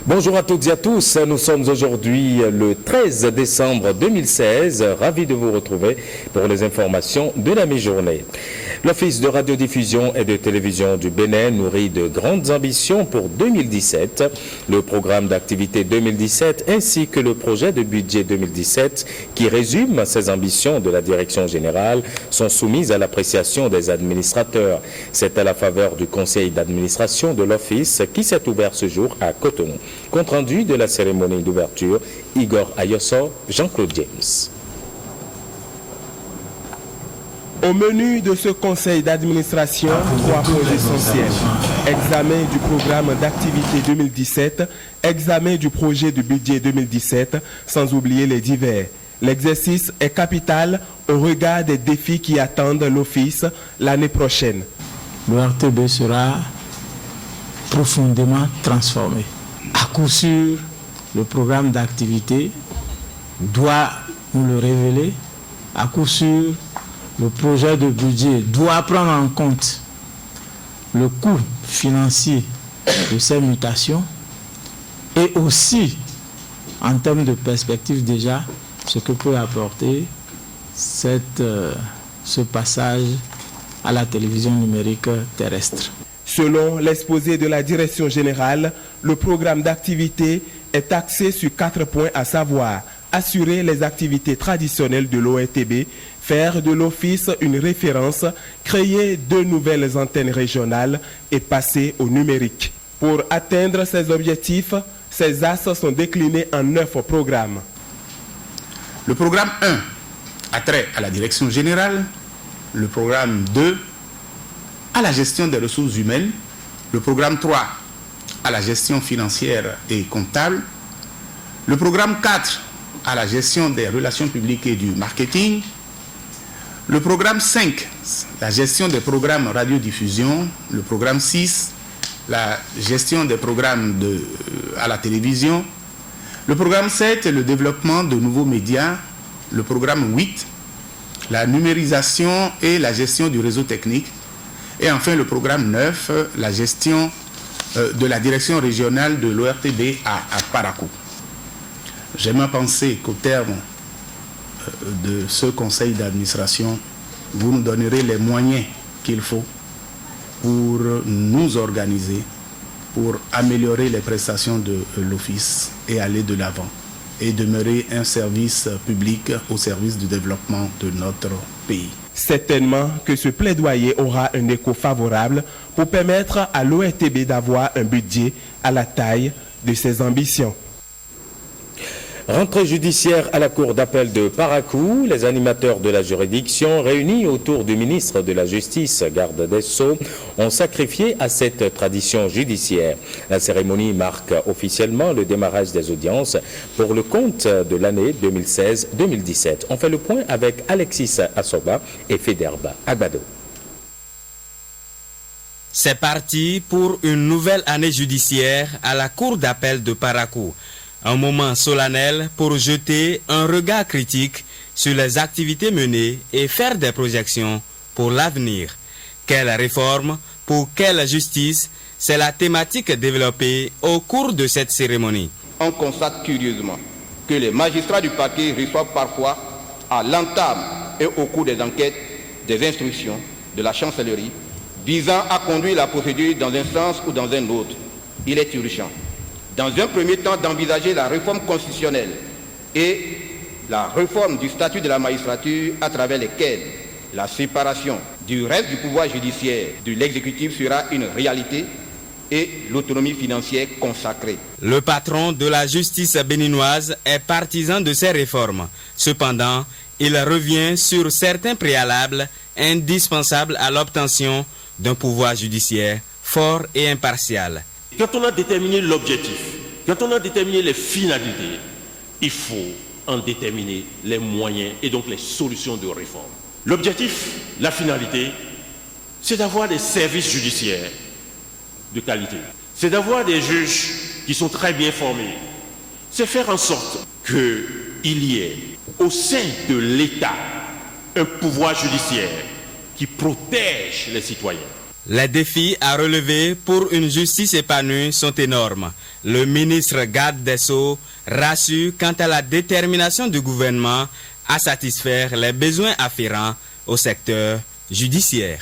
Bonjour à toutes et à tous, nous sommes aujourd'hui le 13 décembre 2016, ravis de vous retrouver pour les informations de la mi-journée. L'Office de radiodiffusion et de télévision du Bénin nourrit de grandes ambitions pour 2017. Le programme d'activité 2017 ainsi que le projet de budget 2017 qui résume ces ambitions de la direction générale sont soumis à l'appréciation des administrateurs. C'est à la faveur du conseil d'administration de l'Office qui s'est ouvert ce jour à Cotonou. Compte rendu de la cérémonie d'ouverture, Igor Ayosso, Jean-Claude James. Au menu de ce conseil d'administration, 3 points essentiels. Examen du programme d'activité 2017, examen du projet du budget 2017, sans oublier les divers. L'exercice est capital au regard des défis qui attendent l'Office l'année prochaine. Le RTB sera profondément transformé. À coup sûr, le programme d'activité doit nous le révéler. À coup sûr, le projet de budget doit prendre en compte le coût financier de ces mutations et aussi, en termes de perspective déjà, ce que peut apporter ce passage à la télévision numérique terrestre. Selon l'exposé de la direction générale, le programme d'activité est axé sur 4 points, à savoir assurer les activités traditionnelles de l'ORTB, faire de l'Office une référence, créer 2 nouvelles antennes régionales et passer au numérique. Pour atteindre ces objectifs, ces axes sont déclinés en 9 programmes. Le programme 1 a trait à la direction générale, le programme 2 à la gestion des ressources humaines, le programme 3 à la gestion financière et comptable, le programme 4 à la gestion des relations publiques et du marketing, le programme 5, la gestion des programmes radiodiffusion, le programme 6, la gestion des programmes à la télévision, le programme 7, le développement de nouveaux médias, le programme 8, la numérisation et la gestion du réseau technique, et enfin le programme 9, la gestion de la direction régionale de l'ORTB à Parakou. J'aime à penser qu'au terme de ce conseil d'administration, vous nous donnerez les moyens qu'il faut pour nous organiser, pour améliorer les prestations de l'Office et aller de l'avant et demeurer un service public au service du développement de notre pays. Certainement que ce plaidoyer aura un écho favorable pour permettre à l'ORTB d'avoir un budget à la taille de ses ambitions. Rentrée judiciaire à la Cour d'appel de Parakou, les animateurs de la juridiction réunis autour du ministre de la Justice, garde des Sceaux, ont sacrifié à cette tradition judiciaire. La cérémonie marque officiellement le démarrage des audiences pour le compte de l'année 2016-2017. On fait le point avec Alexis Assoba et Federba Agbado. C'est parti pour une nouvelle année judiciaire à la Cour d'appel de Parakou. Un moment solennel pour jeter un regard critique sur les activités menées et faire des projections pour l'avenir. Quelle réforme pour quelle justice? C'est la thématique développée au cours de cette cérémonie. On constate curieusement que les magistrats du parquet reçoivent parfois à l'entame et au cours des enquêtes des instructions de la chancellerie visant à conduire la procédure dans un sens ou dans un autre. Il est urgent, dans un premier temps, d'envisager la réforme constitutionnelle et la réforme du statut de la magistrature à travers lesquelles la séparation du reste du pouvoir judiciaire de l'exécutif sera une réalité et l'autonomie financière consacrée. Le patron de la justice béninoise est partisan de ces réformes. Cependant, il revient sur certains préalables indispensables à l'obtention d'un pouvoir judiciaire fort et impartial. Quand on a déterminé l'objectif, quand on a déterminé les finalités, il faut en déterminer les moyens et donc les solutions de réforme. L'objectif, la finalité, c'est d'avoir des services judiciaires de qualité. C'est d'avoir des juges qui sont très bien formés. C'est faire en sorte qu'il y ait au sein de l'État un pouvoir judiciaire qui protège les citoyens. Les défis à relever pour une justice épanouie sont énormes. Le ministre garde des Sceaux rassure quant à la détermination du gouvernement à satisfaire les besoins afférents au secteur judiciaire.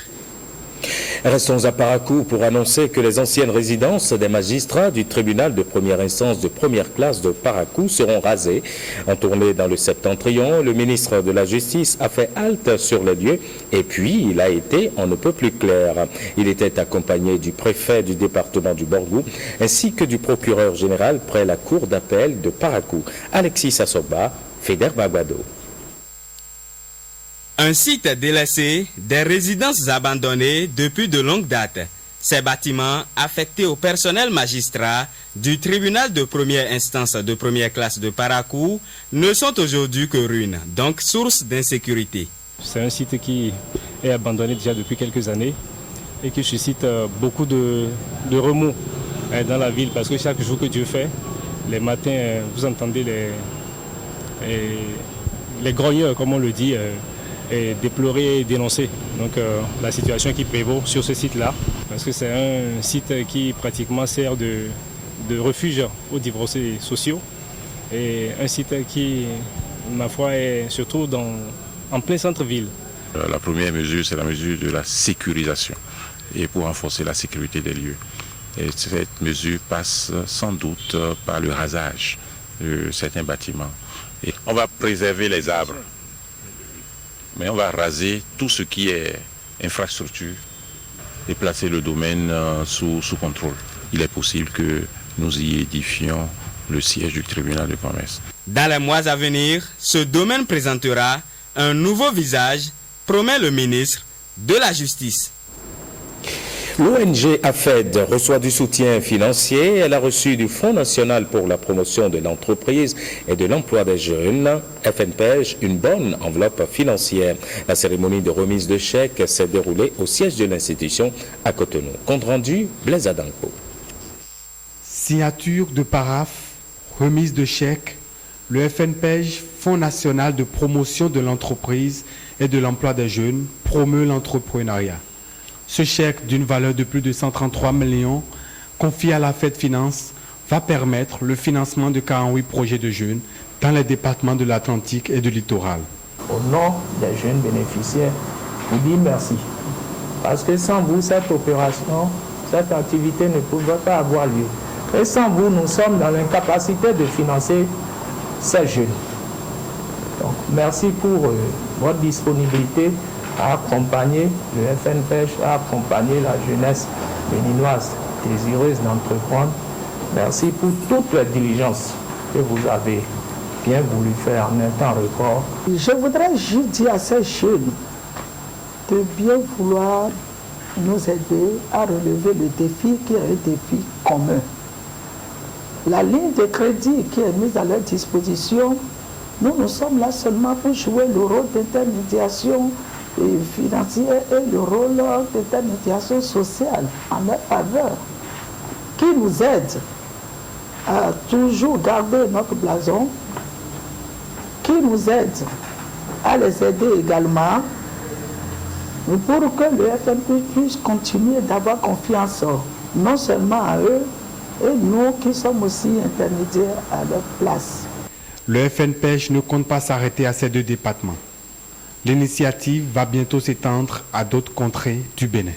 Restons à Parakou pour annoncer que les anciennes résidences des magistrats du tribunal de première instance de première classe de Parakou seront rasées. En tournée dans le Septentrion, le ministre de la Justice a fait halte sur les lieux et puis il a été on ne peut plus clair. Il était accompagné du préfet du département du Borgou ainsi que du procureur général près la cour d'appel de Parakou. Alexis Sassoba, Fédère Bagbado. Un site délaissé, des résidences abandonnées depuis de longues dates. Ces bâtiments affectés au personnel magistrat du tribunal de première instance de première classe de Parakou ne sont aujourd'hui que ruines, donc source d'insécurité. C'est un site qui est abandonné déjà depuis quelques années et qui suscite beaucoup de remous dans la ville parce que chaque jour que Dieu fait, les matins, vous entendez les grogneurs, comme on le dit, et déplorer et dénoncer donc, la situation qui prévaut sur ce site-là, parce que c'est un site qui pratiquement sert de refuge aux divorcés sociaux et un site qui, ma foi, est surtout en plein centre-ville. La première mesure, c'est la mesure de la sécurisation et pour renforcer la sécurité des lieux. Et cette mesure passe sans doute par le rasage de certains bâtiments. Et on va préserver les arbres, mais on va raser tout ce qui est infrastructure et placer le domaine sous contrôle. Il est possible que nous y édifions le siège du tribunal de commerce. Dans les mois à venir, ce domaine présentera un nouveau visage, promet le ministre de la Justice. L'ONG AFED reçoit du soutien financier. Elle a reçu du Fonds national pour la promotion de l'entreprise et de l'emploi des jeunes, FNPEJ, une bonne enveloppe financière. La cérémonie de remise de chèques s'est déroulée au siège de l'institution à Cotonou. Compte rendu, Blaise Adanko. Signature de paraphe, remise de chèques, le FNPEJ, Fonds national de promotion de l'entreprise et de l'emploi des jeunes, promeut l'entrepreneuriat. Ce chèque d'une valeur de plus de 133 millions confié à la FED Finance va permettre le financement de 48 projets de jeunes dans les départements de l'Atlantique et du littoral. Au nom des jeunes bénéficiaires, je vous dis merci. Parce que sans vous, cette opération, cette activité ne pouvait pas avoir lieu. Et sans vous, nous sommes dans l'incapacité de financer ces jeunes. Donc, merci pour votre disponibilité à accompagner le FNPEJ, à accompagner la jeunesse béninoise désireuse d'entreprendre. Merci pour toutes les diligences que vous avez bien voulu faire en un temps record. Je voudrais juste dire à ces jeunes de bien vouloir nous aider à relever le défi qui est un défi commun. La ligne de crédit qui est mise à leur disposition, nous sommes là seulement pour jouer le rôle d'intermédiation financière et le rôle d'intermédiation sociale en leur faveur, qui nous aide à toujours garder notre blason, qui nous aide à les aider également pour que le FNP puisse continuer d'avoir confiance non seulement à eux, et nous qui sommes aussi intermédiaires à leur place. Le FNPEJ ne compte pas s'arrêter à ces deux départements. L'initiative va bientôt s'étendre à d'autres contrées du Bénin.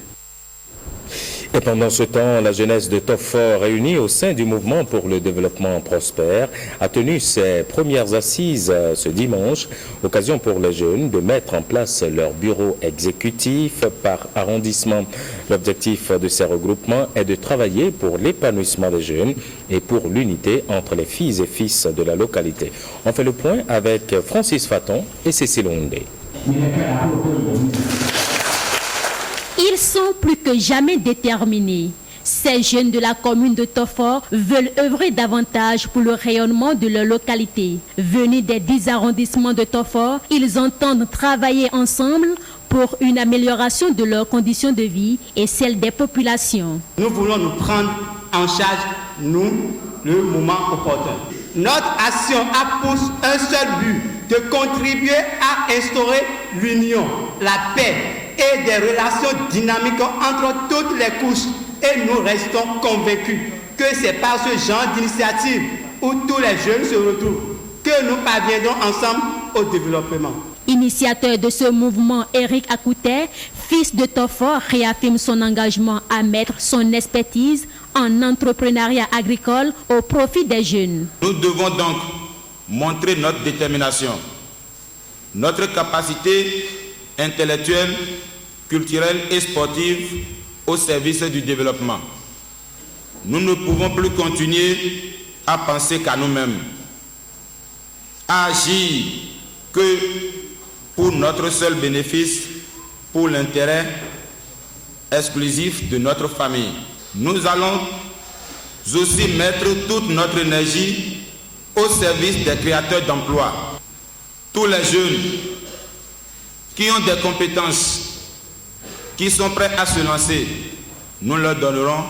Et pendant ce temps, la jeunesse de Tofort, réunie au sein du mouvement pour le développement prospère, a tenu ses premières assises ce dimanche, occasion pour les jeunes de mettre en place leur bureau exécutif par arrondissement. L'objectif de ces regroupements est de travailler pour l'épanouissement des jeunes et pour l'unité entre les filles et fils de la localité. On fait le point avec Francis Faton et Cécile Ondé. Ils sont plus que jamais déterminés. Ces jeunes de la commune de Tofort veulent œuvrer davantage pour le rayonnement de leur localité. Venus des 10 arrondissements de Tofort, ils entendent travailler ensemble pour une amélioration de leurs conditions de vie et celle des populations. Nous voulons nous prendre en charge, nous, le moment opportun. Notre action a pour un seul but, de contribuer à instaurer l'union, la paix et des relations dynamiques entre toutes les couches. Et nous restons convaincus que c'est par ce genre d'initiative où tous les jeunes se retrouvent que nous parviendrons ensemble au développement. Initiateur de ce mouvement, Eric Akouté, fils de Tofor, réaffirme son engagement à mettre son expertise en entrepreneuriat agricole au profit des jeunes. Nous devons donc montrer notre détermination, notre capacité intellectuelle, culturelle et sportive au service du développement. Nous ne pouvons plus continuer à penser qu'à nous-mêmes, à agir que pour notre seul bénéfice, pour l'intérêt exclusif de notre famille. Nous allons aussi mettre toute notre énergie au service des créateurs d'emplois. Tous les jeunes qui ont des compétences, qui sont prêts à se lancer, nous leur donnerons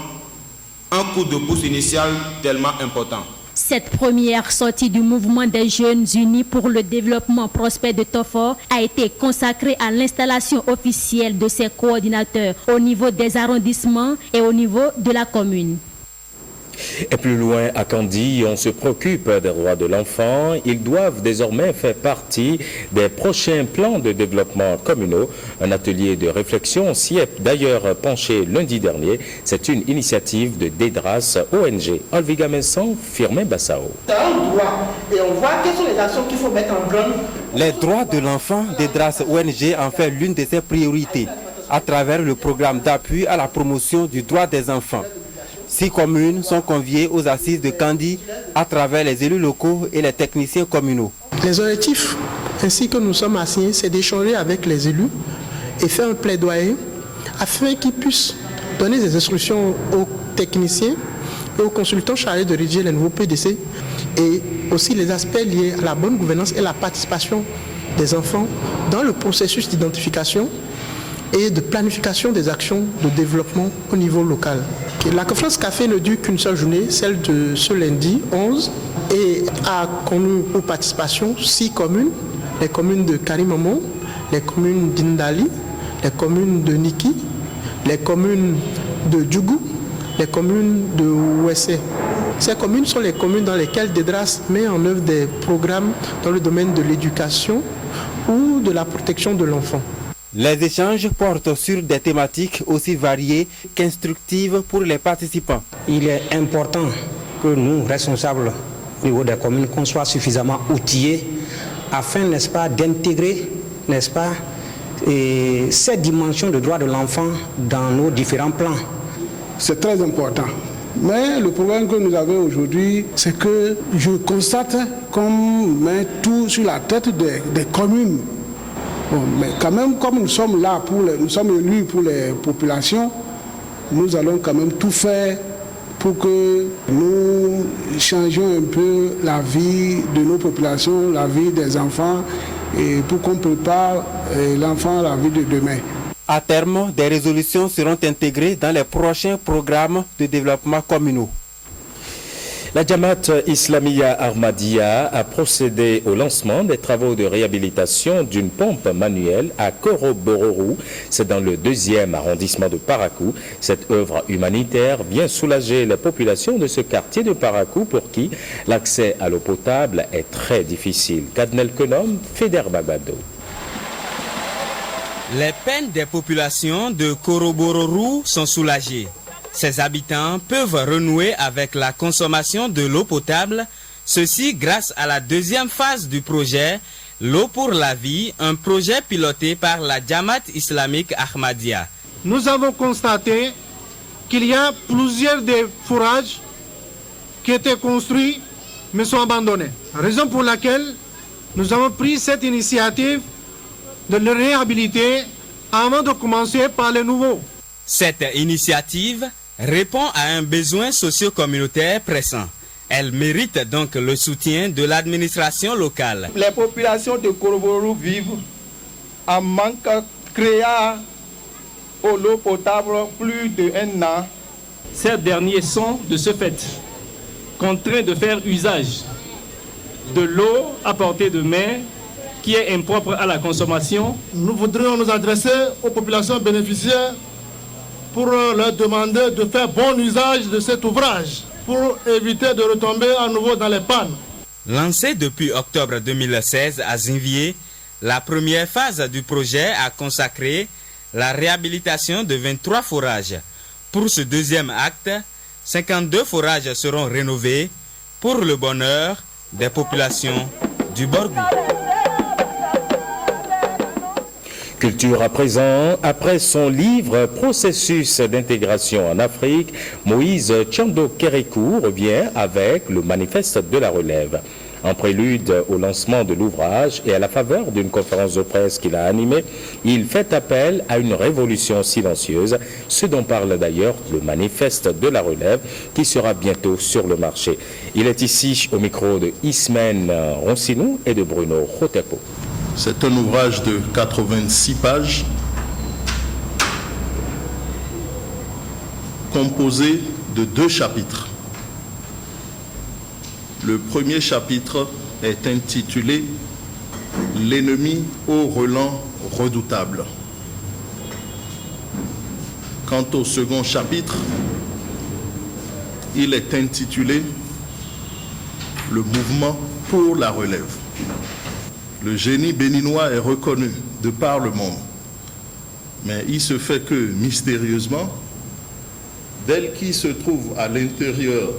un coup de pouce initial tellement important. Cette première sortie du mouvement des jeunes unis pour le développement prospère de Tofor a été consacrée à l'installation officielle de ces coordinateurs au niveau des arrondissements et au niveau de la commune. Et plus loin, à Kandy, on se préoccupe des droits de l'enfant. Ils doivent désormais faire partie des prochains plans de développement communaux. Un atelier de réflexion s'y est d'ailleurs penché lundi dernier. C'est une initiative de DEDRAS ONG. Olviga Messon, Firmin Bassao. C'est un droit et on voit quelles sont les actions qu'il faut mettre en branle. Les droits de l'enfant, DEDRAS ONG en fait l'une de ses priorités à travers le programme d'appui à la promotion du droit des enfants. 6 communes sont conviées aux assises de Kandy à travers les élus locaux et les techniciens communaux. Les objectifs ainsi que nous sommes assignés, c'est d'échanger avec les élus et faire un plaidoyer afin qu'ils puissent donner des instructions aux techniciens et aux consultants chargés de rédiger les nouveaux PDC et aussi les aspects liés à la bonne gouvernance et la participation des enfants dans le processus d'identification et de planification des actions de développement au niveau local. La conférence café ne dure qu'une seule journée, celle de ce lundi 11, et a connu pour participation 6 communes, les communes de Karimamon, les communes d'Indali, les communes de Niki, les communes de Djougou, les communes de Ouessé. Ces communes sont les communes dans lesquelles DEDRAS met en œuvre des programmes dans le domaine de l'éducation ou de la protection de l'enfant. Les échanges portent sur des thématiques aussi variées qu'instructives pour les participants. Il est important que nous, responsables au niveau des communes, qu'on soit suffisamment outillés afin, n'est-ce pas, d'intégrer, n'est-ce pas, cette dimension de droit de l'enfant dans nos différents plans. C'est très important. Mais le problème que nous avons aujourd'hui, c'est que je constate qu'on met tout sur la tête des communes. Bon, mais quand même, comme nous sommes là, nous sommes élus pour les populations, nous allons quand même tout faire pour que nous changions un peu la vie de nos populations, la vie des enfants, et pour qu'on prépare l'enfant à la vie de demain. À terme, des résolutions seront intégrées dans les prochains programmes de développement communaux. La Jamaat Islamia Ahmadiyya a procédé au lancement des travaux de réhabilitation d'une pompe manuelle à Korobororou. C'est dans le 2e arrondissement de Parakou. Cette œuvre humanitaire vient soulager les populations de ce quartier de Parakou pour qui l'accès à l'eau potable est très difficile. Kadnel Kenom, Feder Babado. Les peines des populations de Korobororou sont soulagées. Ses habitants peuvent renouer avec la consommation de l'eau potable, ceci grâce à la 2e phase du projet L'eau pour la vie, un projet piloté par la Jamaat islamique Ahmadiyya. Nous avons constaté qu'il y a plusieurs des forages qui étaient construits mais sont abandonnés. Raison pour laquelle nous avons pris cette initiative de le réhabiliter avant de commencer par les nouveaux. Cette initiative répond à un besoin socio-communautaire pressant. Elle mérite donc le soutien de l'administration locale. Les populations de Korobororou vivent en manque créa au l'eau potable plus d'1 an. Ces derniers sont, de ce fait, contraints de faire usage de l'eau à portée de main qui est impropre à la consommation. Nous voudrions nous adresser aux populations bénéficiaires pour leur demander de faire bon usage de cet ouvrage pour éviter de retomber à nouveau dans les pannes. Lancée depuis octobre 2016 à Zinvier, la première phase du projet a consacré la réhabilitation de 23 forages. Pour ce deuxième acte, 52 forages seront rénovés pour le bonheur des populations du Borgou. Culture à présent, après son livre « Processus d'intégration en Afrique », Moïse Tchando Kérékou revient avec le manifeste de la relève. En prélude au lancement de l'ouvrage et à la faveur d'une conférence de presse qu'il a animée, il fait appel à une révolution silencieuse, ce dont parle d'ailleurs le manifeste de la relève qui sera bientôt sur le marché. Il est ici au micro de Ismen Roncinou et de Bruno Rotepo. C'est un ouvrage de 86 pages composé de 2 chapitres. Le premier chapitre est intitulé « L'ennemi au relent redoutable ». Quant au second chapitre, il est intitulé « Le mouvement pour la relève ». Le génie béninois est reconnu de par le monde, mais il se fait que, mystérieusement, dès qu'il se trouve à l'intérieur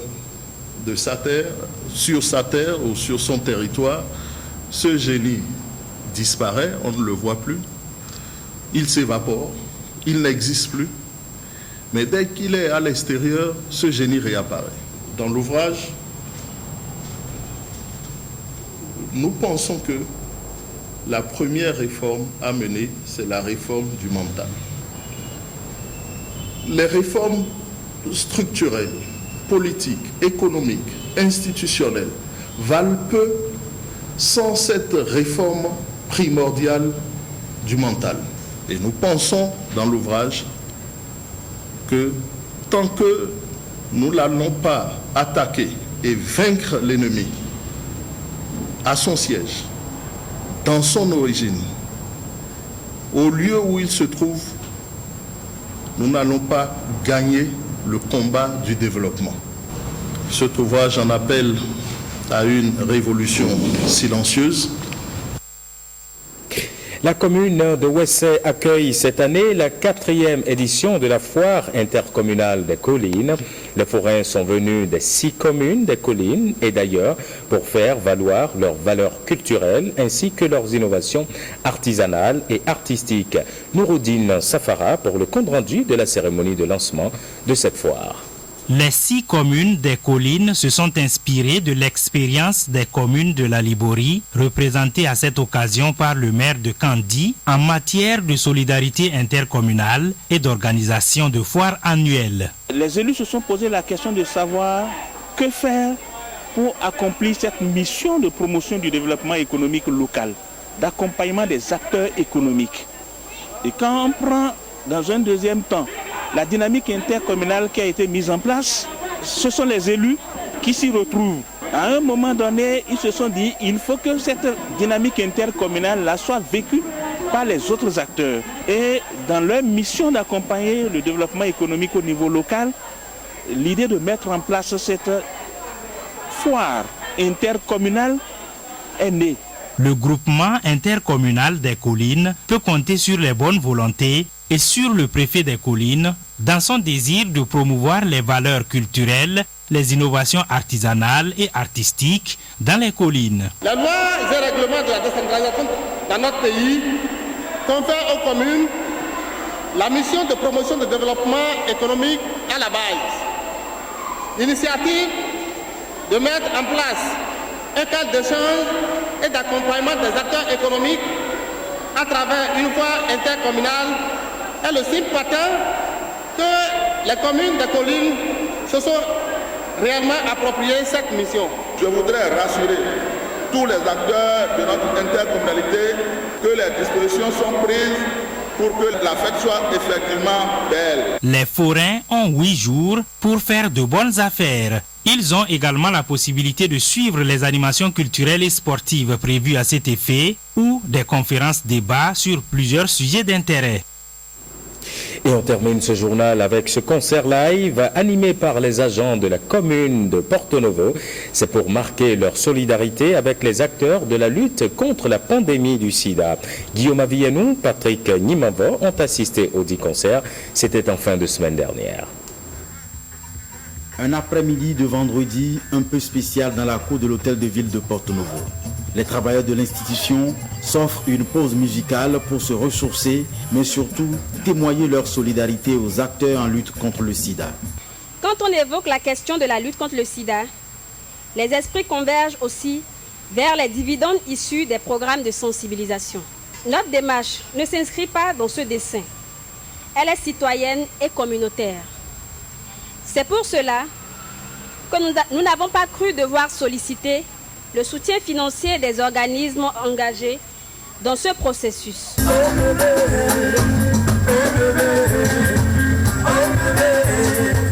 de sa terre, sur sa terre ou sur son territoire, ce génie disparaît, on ne le voit plus, il s'évapore, il n'existe plus, mais dès qu'il est à l'extérieur, ce génie réapparaît. Dans l'ouvrage, nous pensons que la première réforme à mener, c'est la réforme du mental. Les réformes structurelles, politiques, économiques, institutionnelles valent peu sans cette réforme primordiale du mental. Et nous pensons dans l'ouvrage que tant que nous n'allons pas attaquer et vaincre l'ennemi à son siège, dans son origine, au lieu où il se trouve, nous n'allons pas gagner le combat du développement. Cet ouvrage en appelle à une révolution silencieuse. La commune de Ouessé accueille cette année la 4e édition de la foire intercommunale des collines. Les forains sont venus des 6 communes des collines et d'ailleurs pour faire valoir leurs valeurs culturelles ainsi que leurs innovations artisanales et artistiques. Nouroudine Safara pour le compte-rendu de la cérémonie de lancement de cette foire. Les 6 communes des collines se sont inspirées de l'expérience des communes de la Liborie, représentées à cette occasion par le maire de Kandi, en matière de solidarité intercommunale et d'organisation de foires annuelles. Les élus se sont posé la question de savoir que faire pour accomplir cette mission de promotion du développement économique local, d'accompagnement des acteurs économiques. Et quand on prend dans un deuxième temps la dynamique intercommunale qui a été mise en place, ce sont les élus qui s'y retrouvent. À un moment donné, ils se sont dit il faut que cette dynamique intercommunale-là soit vécue par les autres acteurs. Et dans leur mission d'accompagner le développement économique au niveau local, l'idée de mettre en place cette foire intercommunale est née. Le groupement intercommunal des collines peut compter sur les bonnes volontés et sur le préfet des collines dans son désir de promouvoir les valeurs culturelles, les innovations artisanales et artistiques dans les collines. Les lois et règlements de la décentralisation dans notre pays confèrent aux communes la mission de promotion du développement économique à la base. L'initiative de mettre en place un cadre d'échange et d'accompagnement des acteurs économiques à travers une voie intercommunale est le signe patent que les communes des collines se sont réellement approprié cette mission. Je voudrais rassurer tous les acteurs de notre intercommunalité que les dispositions sont prises pour que la fête soit effectivement belle. Les forains ont 8 jours pour faire de bonnes affaires. Ils ont également la possibilité de suivre les animations culturelles et sportives prévues à cet effet ou des conférences-débats sur plusieurs sujets d'intérêt. Et on termine ce journal avec ce concert live animé par les agents de la commune de Porto Novo. C'est pour marquer leur solidarité avec les acteurs de la lutte contre la pandémie du sida. Guillaume Avienou, Patrick Nimavo ont assisté au dit concert. C'était en fin de semaine dernière. Un après-midi de vendredi un peu spécial dans la cour de l'hôtel de ville de Porto Novo. Les travailleurs de l'institution s'offrent une pause musicale pour se ressourcer, mais surtout témoigner leur solidarité aux acteurs en lutte contre le sida. Quand on évoque la question de la lutte contre le sida, les esprits convergent aussi vers les dividendes issus des programmes de sensibilisation. Notre démarche ne s'inscrit pas dans ce dessin. Elle est citoyenne et communautaire. C'est pour cela que nous n'avons pas cru devoir solliciter le soutien financier des organismes engagés dans ce processus.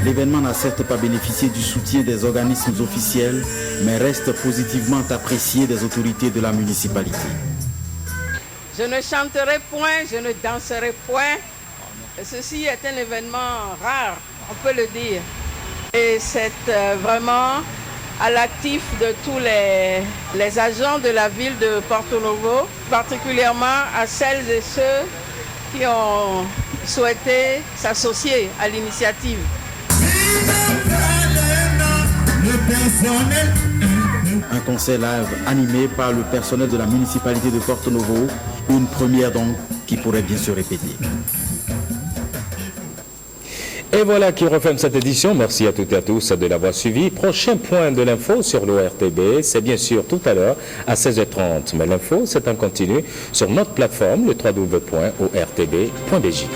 L'événement n'a certes pas bénéficié du soutien des organismes officiels, mais reste positivement apprécié des autorités de la municipalité. Je ne chanterai point, je ne danserai point. Ceci est un événement rare, on peut le dire. Et c'est vraiment à l'actif de tous les agents de la ville de Porto Novo, particulièrement à celles et ceux qui ont souhaité s'associer à l'initiative. Un concert live animé par le personnel de la municipalité de Porto Novo, une première donc qui pourrait bien se répéter. Et voilà qui referme cette édition. Merci à toutes et à tous de l'avoir suivi. Prochain point de l'info sur l'ORTB, c'est bien sûr tout à l'heure à 16h30. Mais l'info, c'est en continu sur notre plateforme, le www.ortb.bj.